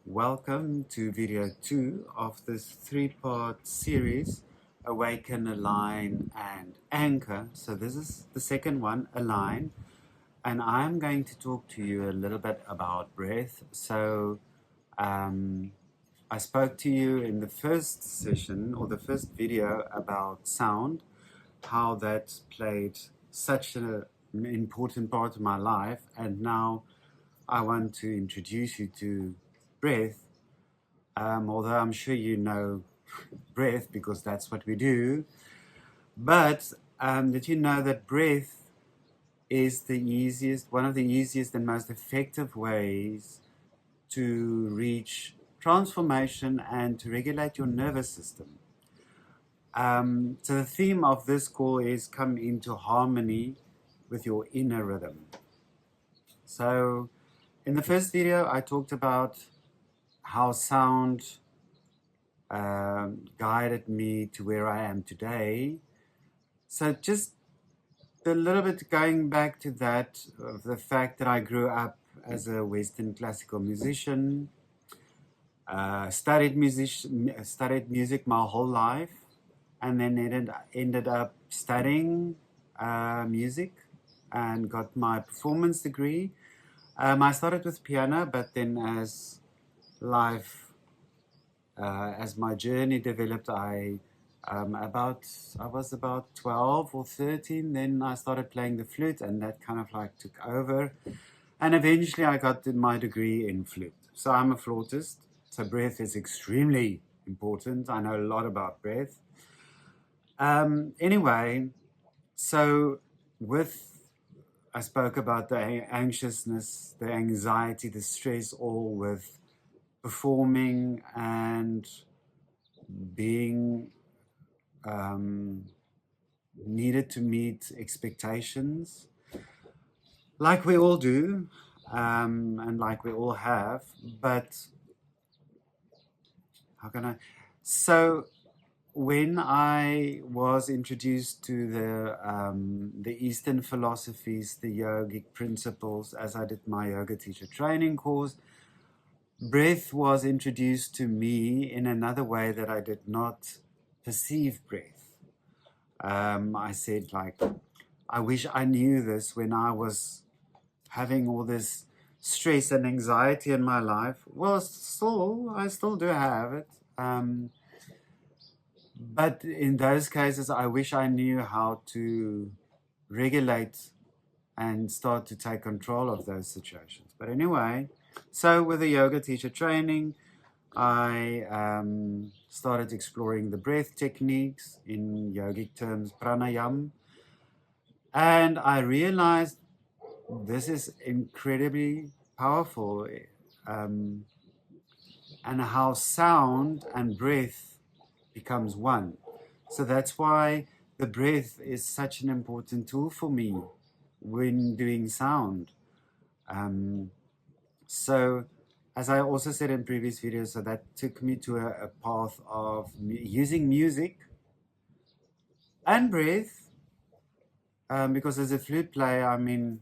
Welcome to video 2 of this 3-part series, Awaken, Align and Anchor. So this is the second one, Align, and I'm going to talk to you a little bit about breath. So I spoke to you in the first session or the first video about sound, how that played such an important part of my life, and now I want to introduce you to breath, although I'm sure you know breath because that's what we do. But did you know that breath is one of the easiest and most effective ways to reach transformation and to regulate your nervous system? So the theme of this call is come into harmony with your inner rhythm. So in the first video, I talked about how sound guided me to where I am today. So just a little bit going back to that, of the fact that I grew up as a Western classical musician, studied music my whole life, and then ended up studying music and got my performance degree. I started with piano, but then as my journey developed, I was about 12 or 13. Then I started playing the flute, and that kind of like took over. And eventually I got my degree in flute. So I'm a flautist. So breath is extremely important. I know a lot about breath. Anyway, so I spoke about the anxiousness, the anxiety, the stress, all with performing and being needed to meet expectations, like we all do, and like we all have. But how can I? So when I was introduced to the Eastern philosophies, the yogic principles, as I did my yoga teacher training course, breath was introduced to me in another way that I did not perceive breath. I said, like, I wish I knew this when I was having all this stress and anxiety in my life. Well, I still do have it. But in those cases, I wish I knew how to regulate and start to take control of those situations. But anyway, so with the yoga teacher training, I started exploring the breath techniques, in yogic terms, pranayam. And I realized this is incredibly powerful, and how sound and breath becomes one. So that's why the breath is such an important tool for me when doing sound. So as I also said in previous videos, so that took me to a path of using music and breath, because as a flute player, I mean,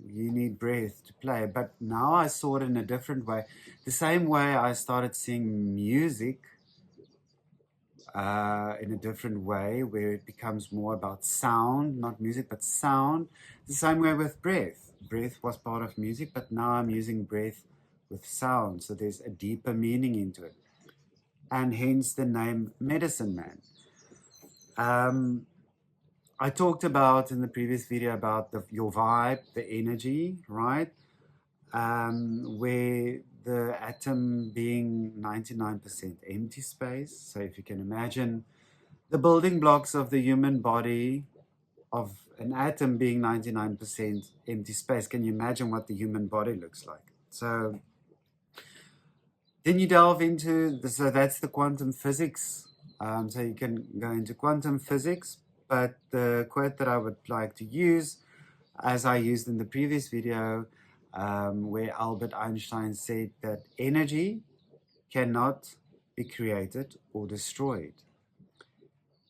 you need breath to play. But now I saw it in a different way. The same way I started seeing music in a different way, where it becomes more about sound, not music, but sound. The same way with breath. Breath was part of music, but now I'm using breath with sound. So there's a deeper meaning into it. And hence the name Medicine Man. I talked about in the previous video about your vibe, the energy, right? Where the atom being 99% empty space. So if you can imagine the building blocks of the human body, of an atom being 99% empty space, can you imagine what the human body looks like? So then you delve into, so that's the quantum physics. So you can go into quantum physics, but the quote that I would like to use, as I used in the previous video, where Albert Einstein said that energy cannot be created or destroyed.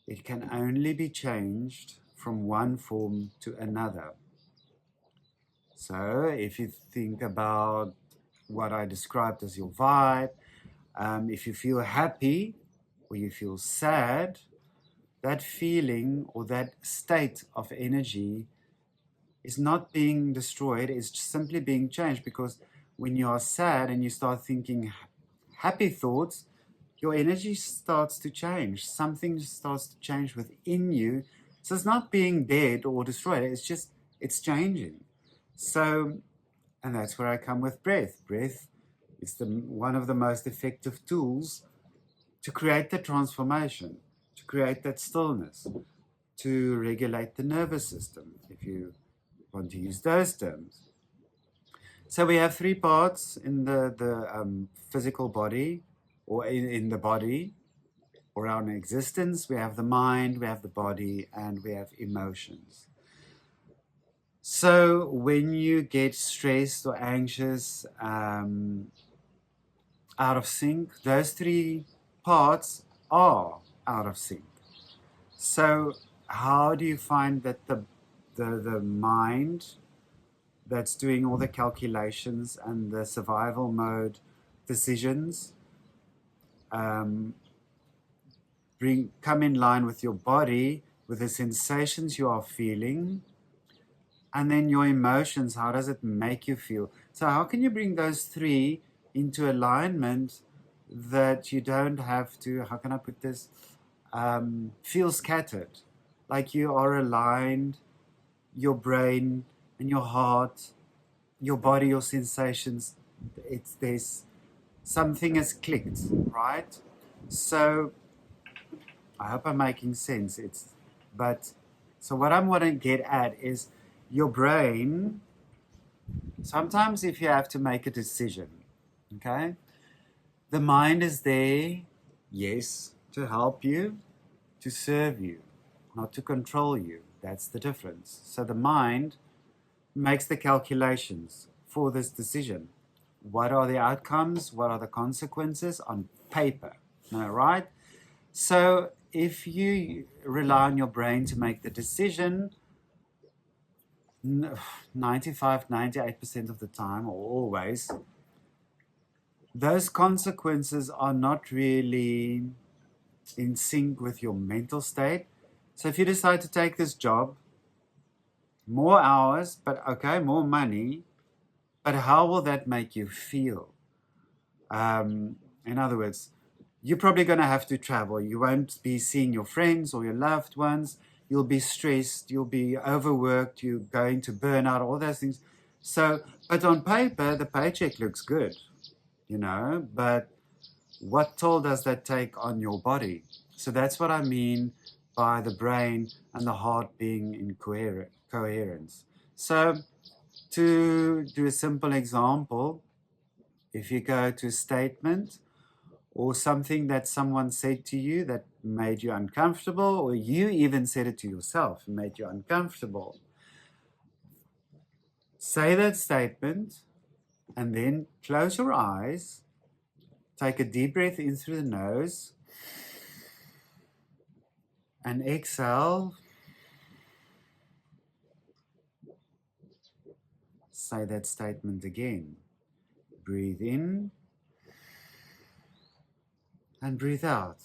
It can only be changed from one form to another. So if you think about what I described as your vibe. If you feel happy or you feel sad, that feeling or that state of energy is not being destroyed, it's just simply being changed, because when you are sad and you start thinking happy thoughts, your energy starts to change. Something starts to change within you. So it's not being dead or destroyed, it's changing. So, and that's where I come with breath. Breath is one of the most effective tools to create the transformation, to create that stillness, to regulate the nervous system, if you want to use those terms. So we have three parts in the physical body, or in the body, or our existence. We have the mind, we have the body, and we have emotions. So when you get stressed or anxious, out of sync, those three parts are out of sync. So how do you find that the mind that's doing all the calculations and the survival mode decisions come in line with your body, with the sensations you are feeling, and then your emotions? How does it make you feel? So how can you bring those three into alignment, that you don't have to, how can I put this, feel scattered, like you are aligned, your brain and your heart, your body, your sensations, there's something has clicked, right? So I hope I'm making sense. So what I want to get at is your brain. Sometimes if you have to make a decision, okay, the mind is there, yes, to help you, to serve you, not to control you. That's the difference. So the mind makes the calculations for this decision. What are the outcomes? What are the consequences on paper? All right? So if you rely on your brain to make the decision, 95, 98% of the time, or always, those consequences are not really in sync with your mental state. So if you decide to take this job, more hours, but okay, more money, but how will that make you feel? In other words, you're probably going to have to travel. You won't be seeing your friends or your loved ones. You'll be stressed. You'll be overworked. You're going to burn out, all those things. So, but on paper, the paycheck looks good, but what toll does that take on your body? So that's what I mean by the brain and the heart being in coherence. So to do a simple example, if you go to a statement or something that someone said to you that made you uncomfortable, or you even said it to yourself and made you uncomfortable, say that statement and then close your eyes, take a deep breath in through the nose, and exhale. Say that statement again. Breathe in and breathe out.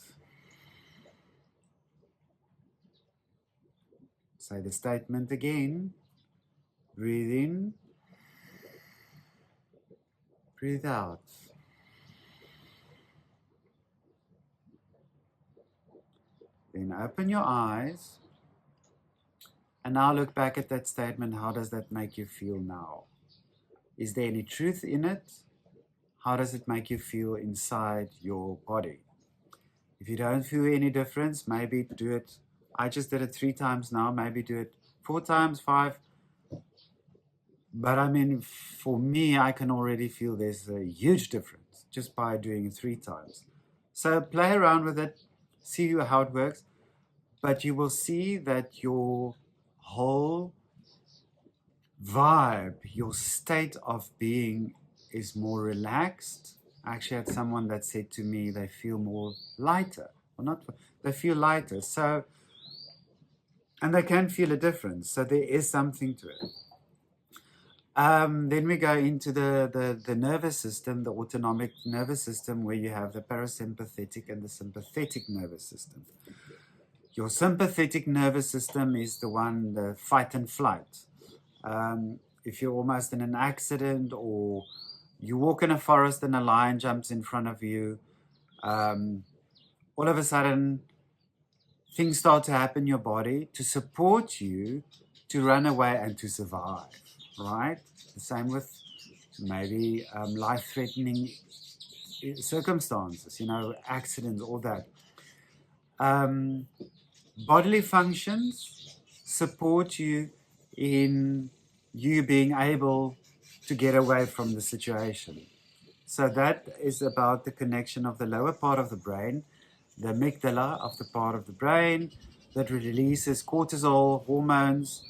Say the statement again. Breathe in, breathe out. Then open your eyes and now look back at that statement. How does that make you feel now? Is there any truth in it? How does it make you feel inside your body? If you don't feel any difference, maybe do it. I just did it 3 times now. Maybe do it 4 times, 5. But I mean, for me, I can already feel there's a huge difference just by doing it 3 times. So play around with it, see how it works. But you will see that your whole vibe, your state of being is more relaxed. I actually had someone that said to me they feel more lighter, or not, they feel lighter. So, and they can feel a difference. So there is something to it. Then we go into the nervous system, the autonomic nervous system, where you have the parasympathetic and the sympathetic nervous system. Your sympathetic nervous system is the one, the fight and flight. If you're almost in an accident, or you walk in a forest and a lion jumps in front of you, all of a sudden things start to happen in your body to support you to run away and to survive, right? The same with maybe life-threatening circumstances, accidents, all that. Bodily functions support you in you being able to get away from the situation. So that is about the connection of the lower part of the brain, the amygdala of the part of the brain that releases cortisol hormones.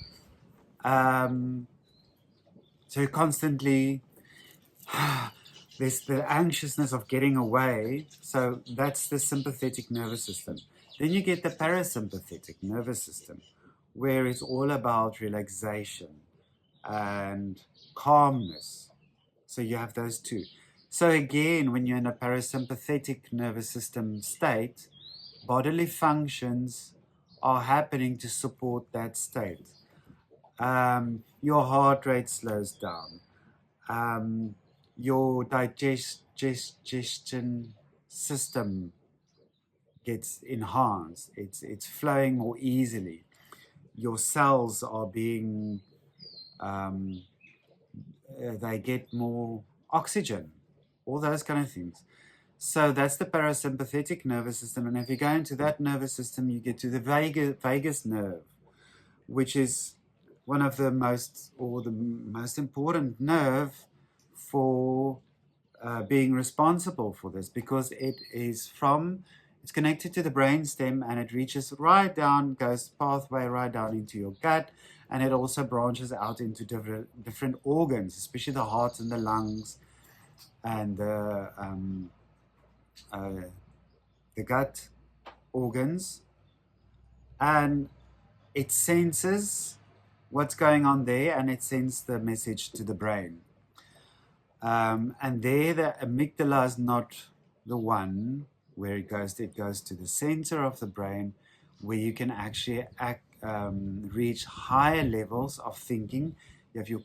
So constantly there's the anxiousness of getting away. So that's the sympathetic nervous system. Then you get the parasympathetic nervous system, where it's all about relaxation and calmness. So you have those two. So again, when you're in a parasympathetic nervous system state, bodily functions are happening to support that state. Your heart rate slows down. Your digestion system gets enhanced. It's flowing more easily. Your cells are being, they get more oxygen, all those kind of things. So that's the parasympathetic nervous system. And if you go into that nervous system, you get to the vagus nerve, which is one of the most important nerve for being responsible for this, because it's connected to the brain stem, and it reaches right down, goes pathway right down into your gut, and it also branches out into different organs, especially the heart and the lungs and the gut organs, and it senses what's going on there, and it sends the message to the brain. And there, the amygdala is not the one where it goes to the center of the brain, where you can actually reach higher levels of thinking. You have your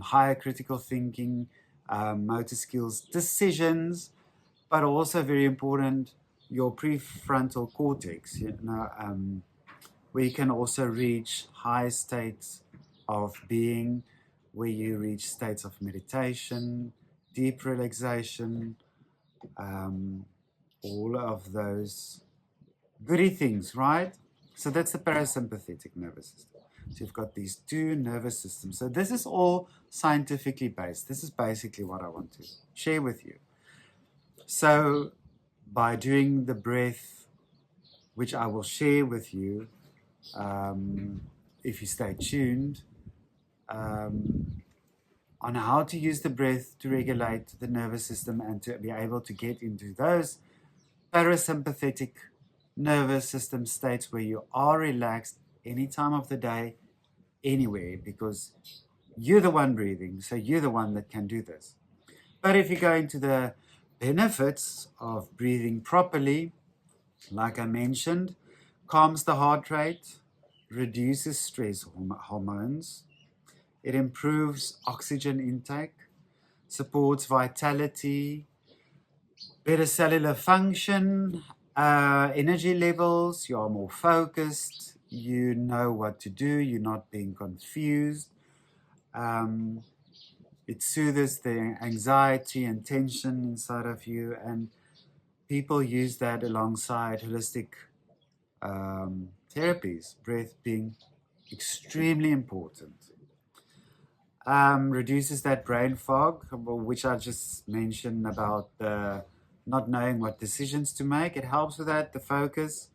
higher critical thinking, motor skills, decisions, but also very important, your prefrontal cortex, where you can also reach high states of being, where you reach states of meditation, deep relaxation, all of those goody things, right? So that's the parasympathetic nervous system. So you've got these two nervous systems. So this is all scientifically based. This is basically what I want to share with you. So by doing the breath, which I will share with you, if you stay tuned, on how to use the breath to regulate the nervous system and to be able to get into those parasympathetic nervous system states where you are relaxed any time of the day, anywhere, because you're the one breathing, so you're the one that can do this. But if you go into the benefits of breathing properly, like I mentioned, calms the heart rate, reduces stress hormones, it improves oxygen intake, supports vitality, better cellular function, energy levels, you are more focused, you know what to do, you're not being confused. It soothes the anxiety and tension inside of you, and people use that alongside holistic therapies, breath being extremely important. Reduces that brain fog, which I just mentioned about not knowing what decisions to make. It helps with that, the focus,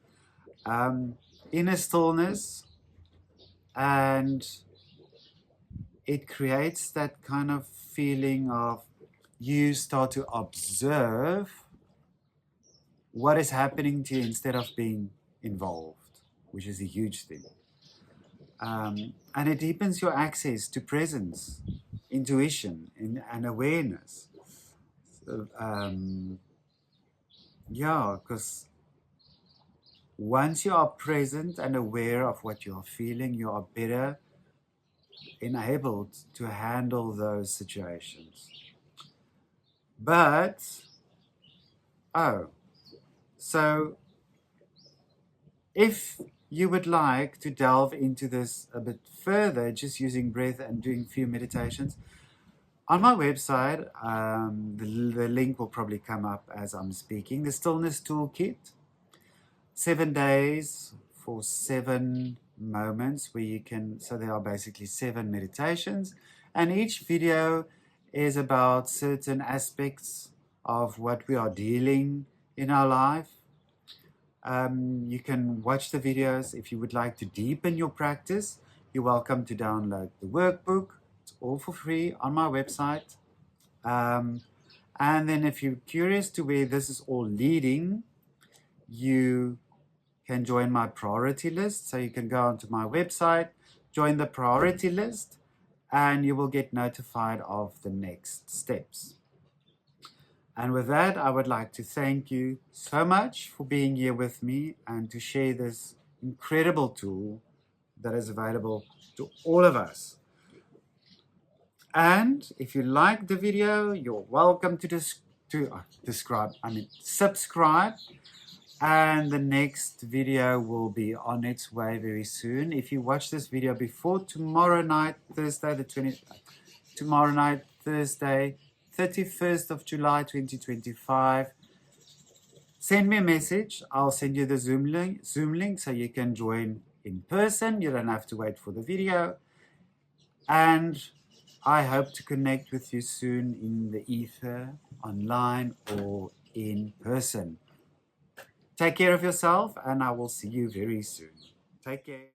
inner stillness, and it creates that kind of feeling of you start to observe what is happening to you instead of being involved, which is a huge thing. And it deepens your access to presence, intuition, and awareness. So, yeah, because once you are present and aware of what you are feeling, you are better enabled to handle those situations. But, oh, so if you would like to delve into this a bit further, just using breath and doing a few meditations, on my website, the link will probably come up as I'm speaking, the Stillness Toolkit, 7 days for 7 moments where you can, so there are basically 7 meditations, and each video is about certain aspects of what we are dealing in our life. You can watch the videos. If you would like to deepen your practice, you're welcome to download the workbook. It's all for free on my website. And then if you're curious to where this is all leading, you can join my priority list. So you can go onto my website, join the priority list, and you will get notified of the next steps. And with that, I would like to thank you so much for being here with me and to share this incredible tool that is available to all of us. And if you like the video, you're welcome to subscribe. And the next video will be on its way very soon. If you watch this video before tomorrow night, Thursday, 31st of July 2025, send me a message. I'll send you the Zoom link so you can join in person. You don't have to wait for the video. And I hope to connect with you soon in the ether, online, or in person. Take care of yourself, and I will see you very soon. Take care.